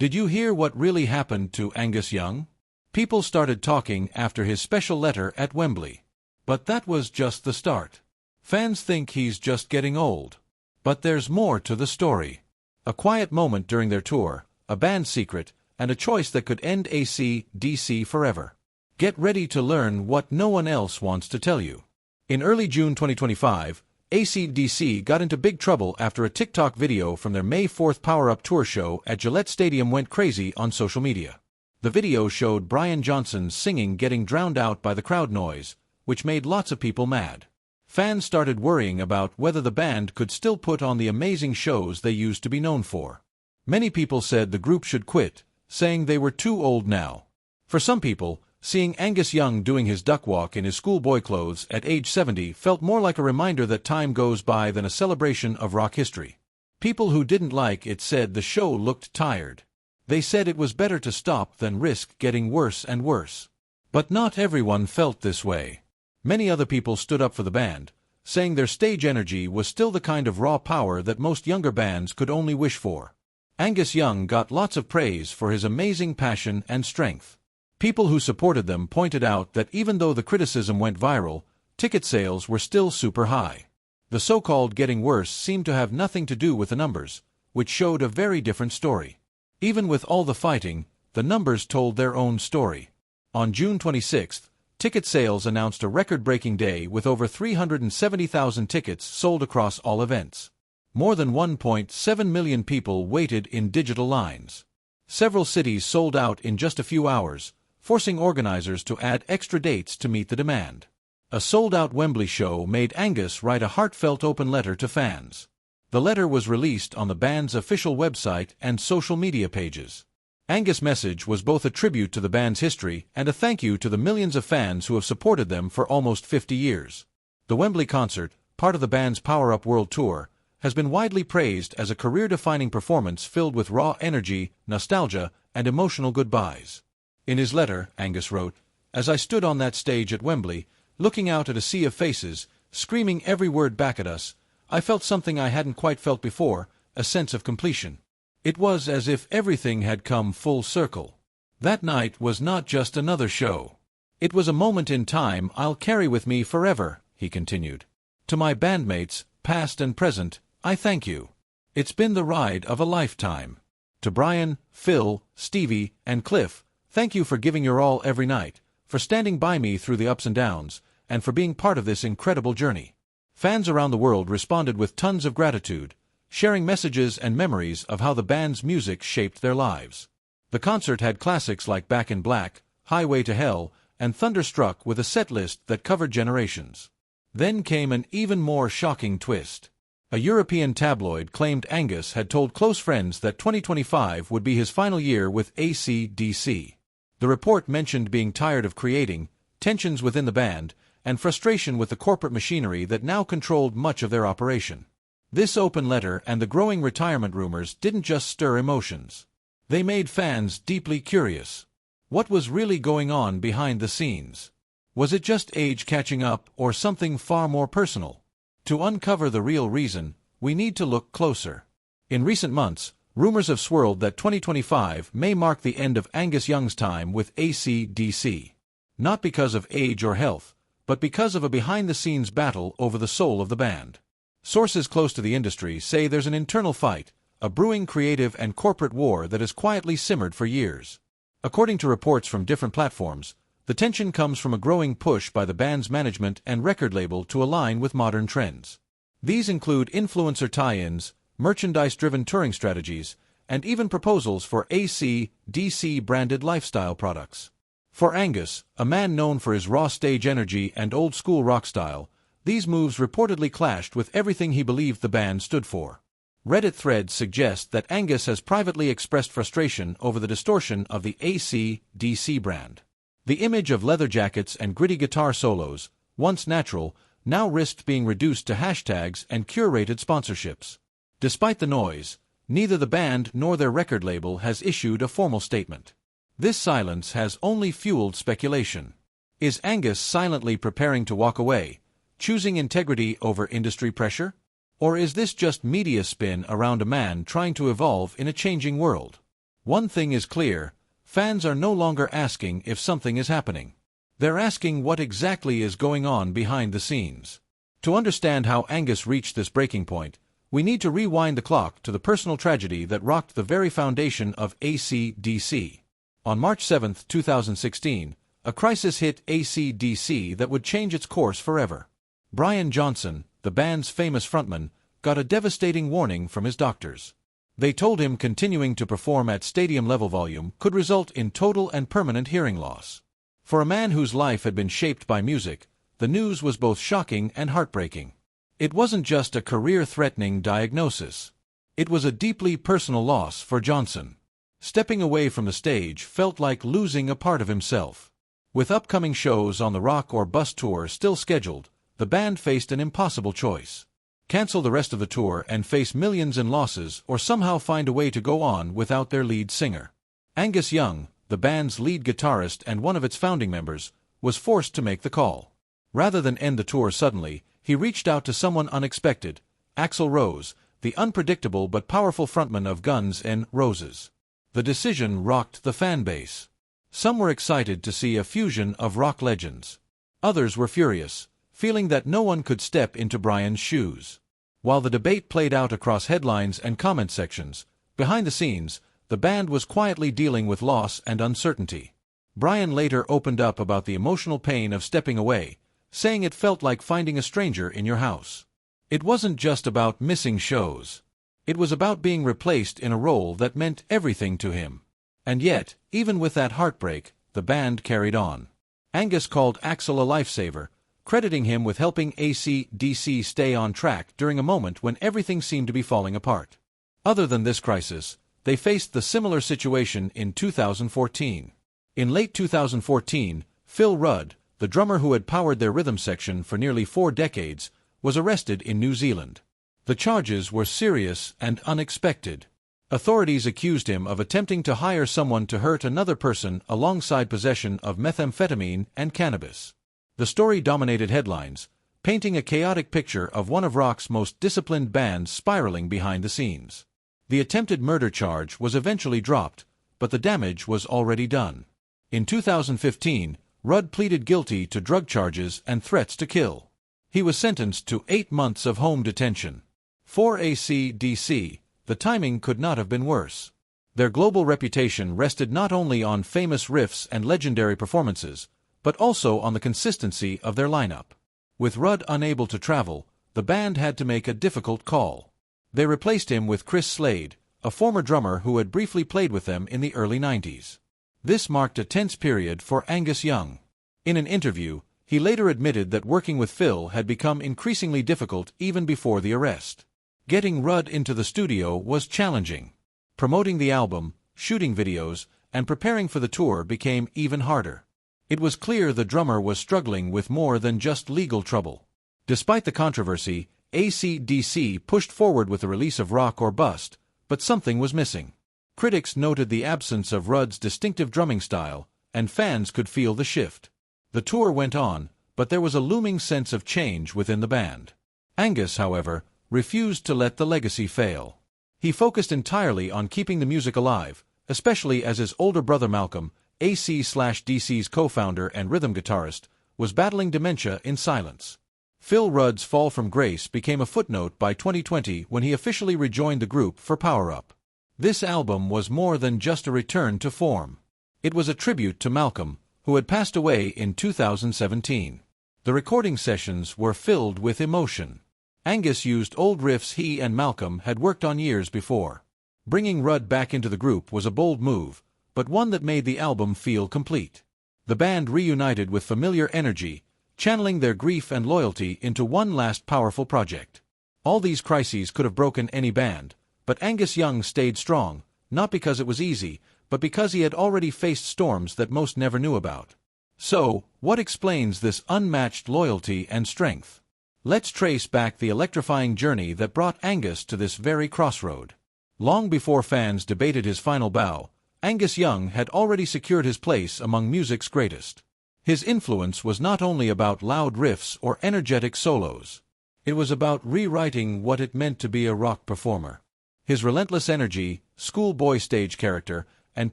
Did you hear what really happened to Angus Young? People started talking after his special letter at Wembley. But that was just the start. Fans think he's just getting old. But there's more to the story. A quiet moment during their tour, a band secret, and a choice that could end AC/DC forever. Get ready to learn what no one else wants to tell you. In early June 2025, AC/DC got into big trouble after a TikTok video from their May 4th Power Up Tour show at Gillette Stadium went crazy on social media. The video showed Brian Johnson's singing getting drowned out by the crowd noise, which made lots of people mad. Fans started worrying about whether the band could still put on the amazing shows they used to be known for. Many people said the group should quit, saying they were too old now. For some people, seeing Angus Young doing his duck walk in his schoolboy clothes at age 70 felt more like a reminder that time goes by than a celebration of rock history. People who didn't like it said the show looked tired. They said it was better to stop than risk getting worse and worse. But not everyone felt this way. Many other people stood up for the band, saying their stage energy was still the kind of raw power that most younger bands could only wish for. Angus Young got lots of praise for his amazing passion and strength. People who supported them pointed out that even though the criticism went viral, ticket sales were still super high. The so-called getting worse seemed to have nothing to do with the numbers, which showed a very different story. Even with all the fighting, the numbers told their own story. On June 26th, ticket sales announced a record-breaking day with over 370,000 tickets sold across all events. More than 1.7 million people waited in digital lines. Several cities sold out in just a few hours, forcing organizers to add extra dates to meet the demand. A sold-out Wembley show made Angus write a heartfelt open letter to fans. The letter was released on the band's official website and social media pages. Angus' message was both a tribute to the band's history and a thank you to the millions of fans who have supported them for almost 50 years. The Wembley concert, part of the band's Power Up World Tour, has been widely praised as a career-defining performance filled with raw energy, nostalgia, and emotional goodbyes. In his letter, Angus wrote, "As I stood on that stage at Wembley, looking out at a sea of faces, screaming every word back at us, I felt something I hadn't quite felt before, a sense of completion. It was as if everything had come full circle. That night was not just another show. It was a moment in time I'll carry with me forever," he continued. "To my bandmates, past and present, I thank you. It's been the ride of a lifetime. To Brian, Phil, Stevie, and Cliff, thank you for giving your all every night, for standing by me through the ups and downs, and for being part of this incredible journey." Fans around the world responded with tons of gratitude, sharing messages and memories of how the band's music shaped their lives. The concert had classics like Back in Black, Highway to Hell, and Thunderstruck with a set list that covered generations. Then came an even more shocking twist. A European tabloid claimed Angus had told close friends that 2025 would be his final year with AC/DC. The report mentioned being tired of creating, tensions within the band, and frustration with the corporate machinery that now controlled much of their operation. This open letter and the growing retirement rumors didn't just stir emotions. They made fans deeply curious. What was really going on behind the scenes? Was it just age catching up or something far more personal? To uncover the real reason, we need to look closer. In recent months, rumors have swirled that 2025 may mark the end of Angus Young's time with AC/DC. Not because of age or health, but because of a behind-the-scenes battle over the soul of the band. Sources close to the industry say there's an internal fight, a brewing creative and corporate war that has quietly simmered for years. According to reports from different platforms, the tension comes from a growing push by the band's management and record label to align with modern trends. These include influencer tie-ins, merchandise-driven touring strategies, and even proposals for AC/DC-branded lifestyle products. For Angus, a man known for his raw stage energy and old-school rock style, these moves reportedly clashed with everything he believed the band stood for. Reddit threads suggest that Angus has privately expressed frustration over the distortion of the AC/DC brand. The image of leather jackets and gritty guitar solos, once natural, now risked being reduced to hashtags and curated sponsorships. Despite the noise, neither the band nor their record label has issued a formal statement. This silence has only fueled speculation. Is Angus silently preparing to walk away, choosing integrity over industry pressure? Or is this just media spin around a man trying to evolve in a changing world? One thing is clear, fans are no longer asking if something is happening. They're asking what exactly is going on behind the scenes. To understand how Angus reached this breaking point, we need to rewind the clock to the personal tragedy that rocked the very foundation of AC/DC. On March 7, 2016, a crisis hit AC/DC that would change its course forever. Brian Johnson, the band's famous frontman, got a devastating warning from his doctors. They told him continuing to perform at stadium-level volume could result in total and permanent hearing loss. For a man whose life had been shaped by music, the news was both shocking and heartbreaking. It wasn't just a career-threatening diagnosis. It was a deeply personal loss for Johnson. Stepping away from the stage felt like losing a part of himself. With upcoming shows on the Rock or Bust tour still scheduled, the band faced an impossible choice. Cancel the rest of the tour and face millions in losses, or somehow find a way to go on without their lead singer. Angus Young, the band's lead guitarist and one of its founding members, was forced to make the call. Rather than end the tour suddenly, he reached out to someone unexpected, Axl Rose, the unpredictable but powerful frontman of Guns N' Roses. The decision rocked the fan base. Some were excited to see a fusion of rock legends. Others were furious, feeling that no one could step into Brian's shoes. While the debate played out across headlines and comment sections, behind the scenes, the band was quietly dealing with loss and uncertainty. Brian later opened up about the emotional pain of stepping away, saying it felt like finding a stranger in your house. It wasn't just about missing shows. It was about being replaced in a role that meant everything to him. And yet, even with that heartbreak, the band carried on. Angus called Axl a lifesaver, crediting him with helping AC/DC stay on track during a moment when everything seemed to be falling apart. Other than this crisis, they faced the similar situation in 2014. In late 2014, Phil Rudd, the drummer who had powered their rhythm section for nearly 4 decades, was arrested in New Zealand. The charges were serious and unexpected. Authorities accused him of attempting to hire someone to hurt another person alongside possession of methamphetamine and cannabis. The story dominated headlines, painting a chaotic picture of one of rock's most disciplined bands spiraling behind the scenes. The attempted murder charge was eventually dropped, but the damage was already done. In 2015, Rudd pleaded guilty to drug charges and threats to kill. He was sentenced to 8 months of home detention. For AC/DC, the timing could not have been worse. Their global reputation rested not only on famous riffs and legendary performances, but also on the consistency of their lineup. With Rudd unable to travel, the band had to make a difficult call. They replaced him with Chris Slade, a former drummer who had briefly played with them in the early 90s. This marked a tense period for Angus Young. In an interview, he later admitted that working with Phil had become increasingly difficult even before the arrest. Getting Rudd into the studio was challenging. Promoting the album, shooting videos, and preparing for the tour became even harder. It was clear the drummer was struggling with more than just legal trouble. Despite the controversy, AC/DC pushed forward with the release of Rock or Bust, but something was missing. Critics noted the absence of Rudd's distinctive drumming style, and fans could feel the shift. The tour went on, but there was a looming sense of change within the band. Angus, however, refused to let the legacy fail. He focused entirely on keeping the music alive, especially as his older brother Malcolm, AC/DC's co-founder and rhythm guitarist, was battling dementia in silence. Phil Rudd's fall from grace became a footnote by 2020 when he officially rejoined the group for Power Up. This album was more than just a return to form. It was a tribute to Malcolm, who had passed away in 2017. The recording sessions were filled with emotion. Angus used old riffs he and Malcolm had worked on years before. Bringing Rudd back into the group was a bold move, but one that made the album feel complete. The band reunited with familiar energy, channeling their grief and loyalty into one last powerful project. All these crises could have broken any band, but Angus Young stayed strong, not because it was easy, but because he had already faced storms that most never knew about. So, what explains this unmatched loyalty and strength? Let's trace back the electrifying journey that brought Angus to this very crossroad. Long before fans debated his final bow, Angus Young had already secured his place among music's greatest. His influence was not only about loud riffs or energetic solos. It was about rewriting what it meant to be a rock performer. His relentless energy, schoolboy stage character, and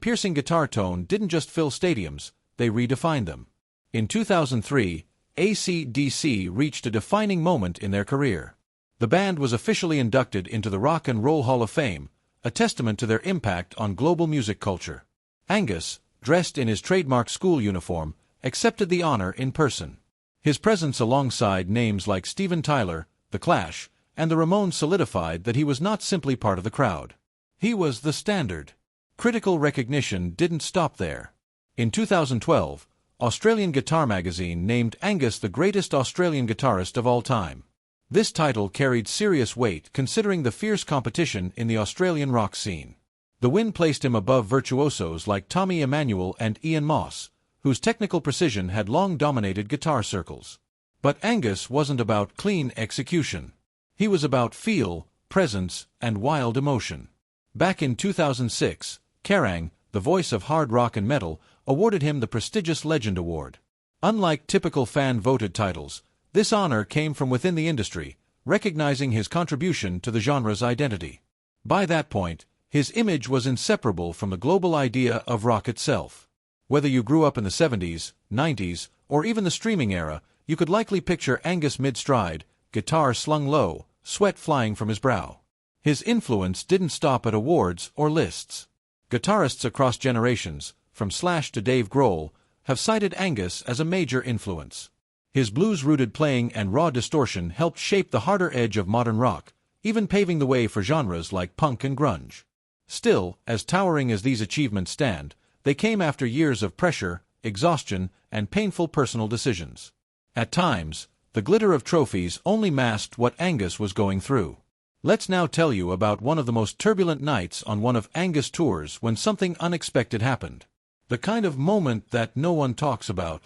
piercing guitar tone didn't just fill stadiums, they redefined them. In 2003, AC/DC reached a defining moment in their career. The band was officially inducted into the Rock and Roll Hall of Fame, a testament to their impact on global music culture. Angus, dressed in his trademark school uniform, accepted the honor in person. His presence alongside names like Steven Tyler, The Clash, and the Ramones solidified that he was not simply part of the crowd. He was the standard. Critical recognition didn't stop there. In 2012, Australian Guitar magazine named Angus the greatest Australian guitarist of all time. This title carried serious weight considering the fierce competition in the Australian rock scene. The win placed him above virtuosos like Tommy Emmanuel and Ian Moss, whose technical precision had long dominated guitar circles. But Angus wasn't about clean execution. He was about feel, presence, and wild emotion. Back in 2006, Kerrang, the voice of hard rock and metal, awarded him the prestigious Legend Award. Unlike typical fan-voted titles, this honor came from within the industry, recognizing his contribution to the genre's identity. By that point, his image was inseparable from the global idea of rock itself. Whether you grew up in the 70s, 90s, or even the streaming era, you could likely picture Angus mid-stride, guitar slung low, sweat flying from his brow. His influence didn't stop at awards or lists. Guitarists across generations, from Slash to Dave Grohl, have cited Angus as a major influence. His blues-rooted playing and raw distortion helped shape the harder edge of modern rock, even paving the way for genres like punk and grunge. Still, as towering as these achievements stand, they came after years of pressure, exhaustion, and painful personal decisions. At times, the glitter of trophies only masked what Angus was going through. Let's now tell you about one of the most turbulent nights on one of Angus' tours when something unexpected happened. The kind of moment that no one talks about.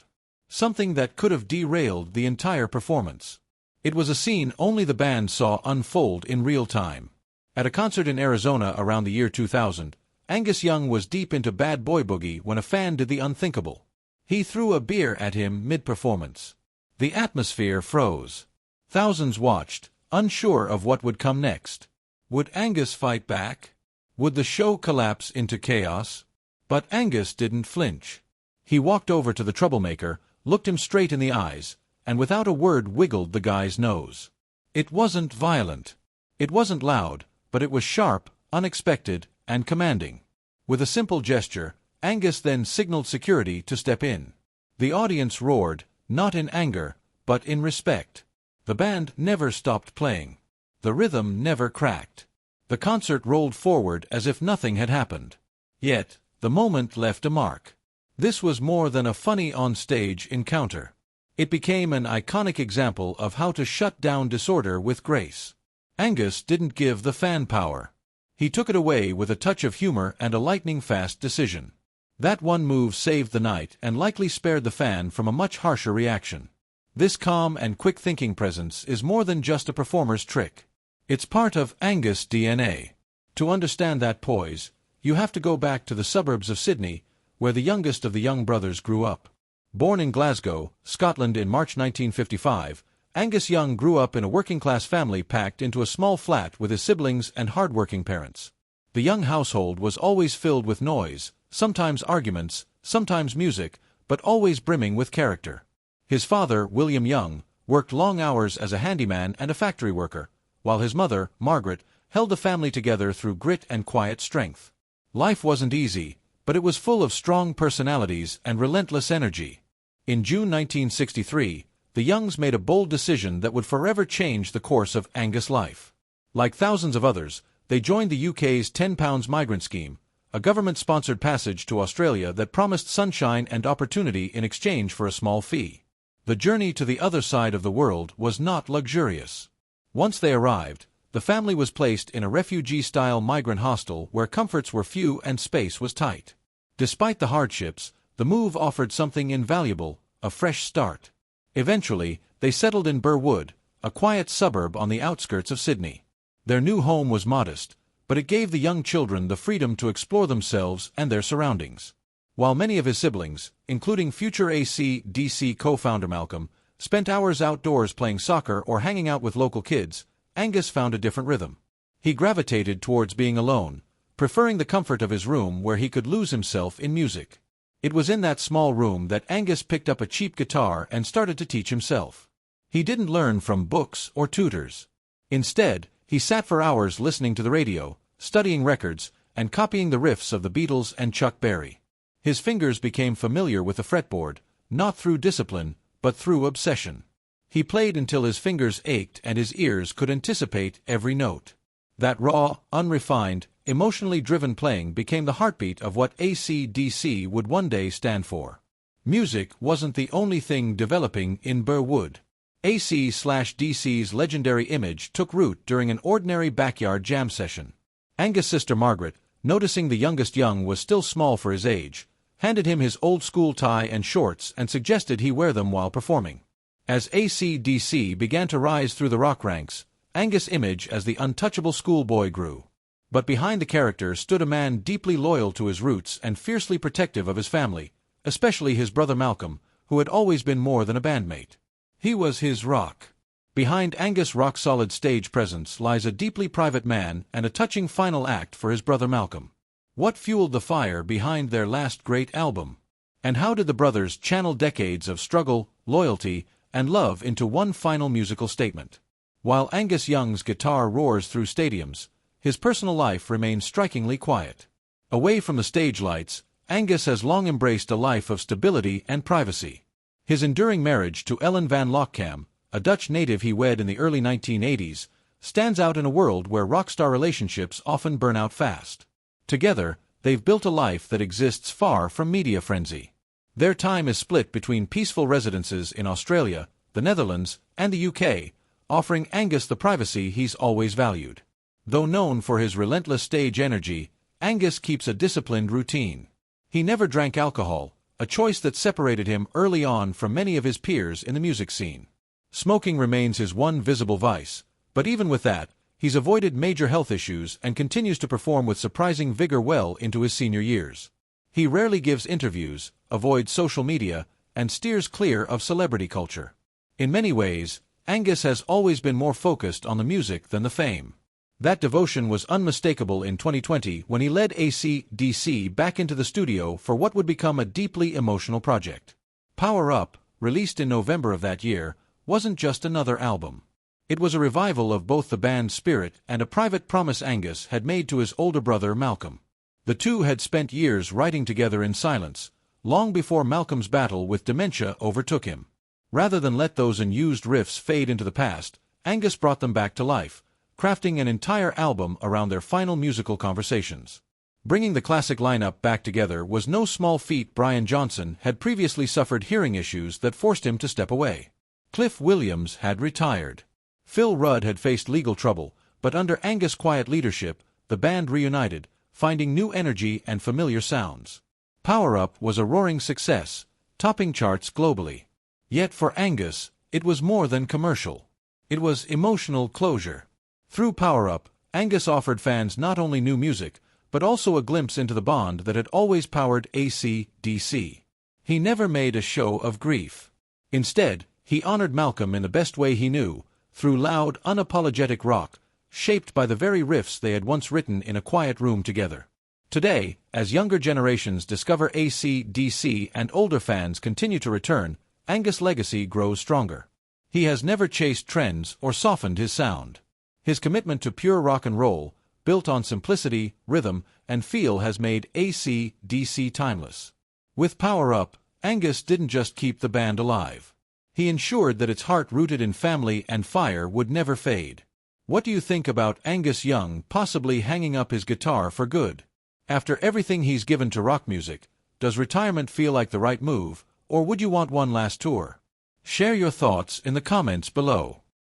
Something that could have derailed the entire performance. It was a scene only the band saw unfold in real time. At a concert in Arizona around the year 2000, Angus Young was deep into Bad Boy Boogie when a fan did the unthinkable. He threw a beer at him mid-performance. The atmosphere froze. Thousands watched, unsure of what would come next. Would Angus fight back? Would the show collapse into chaos? But Angus didn't flinch. He walked over to the troublemaker, looked him straight in the eyes, and without a word wiggled the guy's nose. It wasn't violent. It wasn't loud, but it was sharp, unexpected, and commanding. With a simple gesture, Angus then signaled security to step in. The audience roared, not in anger, but in respect. The band never stopped playing. The rhythm never cracked. The concert rolled forward as if nothing had happened. Yet, the moment left a mark. This was more than a funny on-stage encounter. It became an iconic example of how to shut down disorder with grace. Angus didn't give the fan power. He took it away with a touch of humor and a lightning-fast decision. That one move saved the night and likely spared the fan from a much harsher reaction. This calm and quick-thinking presence is more than just a performer's trick. It's part of Angus' DNA. To understand that poise, you have to go back to the suburbs of Sydney, where the youngest of the Young brothers grew up. Born in Glasgow, Scotland in March 1955, Angus Young grew up in a working-class family packed into a small flat with his siblings and hard-working parents. The Young household was always filled with noise, sometimes arguments, sometimes music, but always brimming with character. His father, William Young, worked long hours as a handyman and a factory worker, while his mother, Margaret, held the family together through grit and quiet strength. Life wasn't easy, but it was full of strong personalities and relentless energy. In June 1963, the Youngs made a bold decision that would forever change the course of Angus' life. Like thousands of others, they joined the UK's £10 migrant scheme, a government-sponsored passage to Australia that promised sunshine and opportunity in exchange for a small fee. The journey to the other side of the world was not luxurious. Once they arrived, the family was placed in a refugee-style migrant hostel where comforts were few and space was tight. Despite the hardships, the move offered something invaluable, a fresh start. Eventually, they settled in Burwood, a quiet suburb on the outskirts of Sydney. Their new home was modest, but it gave the young children the freedom to explore themselves and their surroundings. While many of his siblings, including future AC/DC co-founder Malcolm, spent hours outdoors playing soccer or hanging out with local kids, Angus found a different rhythm. He gravitated towards being alone, preferring the comfort of his room where he could lose himself in music. It was in that small room that Angus picked up a cheap guitar and started to teach himself. He didn't learn from books or tutors. Instead, he sat for hours listening to the radio, studying records, and copying the riffs of the Beatles and Chuck Berry. His fingers became familiar with the fretboard, not through discipline, but through obsession. He played until his fingers ached and his ears could anticipate every note. That raw, unrefined, emotionally driven playing became the heartbeat of what AC/DC would one day stand for. Music wasn't the only thing developing in Burwood. AC/DC's legendary image took root during an ordinary backyard jam session. Angus' sister Margaret, noticing the youngest Young was still small for his age, handed him his old-school tie and shorts and suggested he wear them while performing. As AC/DC began to rise through the rock ranks, Angus' image as the untouchable schoolboy grew. But behind the character stood a man deeply loyal to his roots and fiercely protective of his family, especially his brother Malcolm, who had always been more than a bandmate. He was his rock. Behind Angus' rock-solid stage presence lies a deeply private man and a touching final act for his brother Malcolm. What fueled the fire behind their last great album? And how did the brothers channel decades of struggle, loyalty, and love into one final musical statement? While Angus Young's guitar roars through stadiums, his personal life remains strikingly quiet. Away from the stage lights, Angus has long embraced a life of stability and privacy. His enduring marriage to Ellen van Lochcam, a Dutch native he wed in the early 1980s, stands out in a world where rockstar relationships often burn out fast. Together, they've built a life that exists far from media frenzy. Their time is split between peaceful residences in Australia, the Netherlands, and the UK, offering Angus the privacy he's always valued. Though known for his relentless stage energy, Angus keeps a disciplined routine. He never drank alcohol, a choice that separated him early on from many of his peers in the music scene. Smoking remains his one visible vice, but even with that, he's avoided major health issues and continues to perform with surprising vigor well into his senior years. He rarely gives interviews, avoids social media, and steers clear of celebrity culture. In many ways, Angus has always been more focused on the music than the fame. That devotion was unmistakable in 2020 when he led AC/DC back into the studio for what would become a deeply emotional project. Power Up, released in November of that year, wasn't just another album. It was a revival of both the band's spirit and a private promise Angus had made to his older brother Malcolm. The two had spent years writing together in silence, long before Malcolm's battle with dementia overtook him. Rather than let those unused riffs fade into the past, Angus brought them back to life, crafting an entire album around their final musical conversations. Bringing the classic lineup back together was no small feat. Brian Johnson had previously suffered hearing issues that forced him to step away. Cliff Williams had retired. Phil Rudd had faced legal trouble, but under Angus' quiet leadership, the band reunited, finding new energy and familiar sounds. Power Up was a roaring success, topping charts globally. Yet for Angus, it was more than commercial. It was emotional closure. Through Power Up, Angus offered fans not only new music, but also a glimpse into the bond that had always powered AC/DC. He never made a show of grief. Instead, he honored Malcolm in the best way he knew, through loud, unapologetic rock, shaped by the very riffs they had once written in a quiet room together. Today, as younger generations discover AC/DC and older fans continue to return, Angus' legacy grows stronger. He has never chased trends or softened his sound. His commitment to pure rock and roll, built on simplicity, rhythm, and feel has made AC/DC timeless. With Power Up, Angus didn't just keep the band alive. He ensured that its heart rooted in family and fire would never fade. What do you think about Angus Young possibly hanging up his guitar for good? After everything he's given to rock music, does retirement feel like the right move, or would you want one last tour? Share your thoughts in the comments below.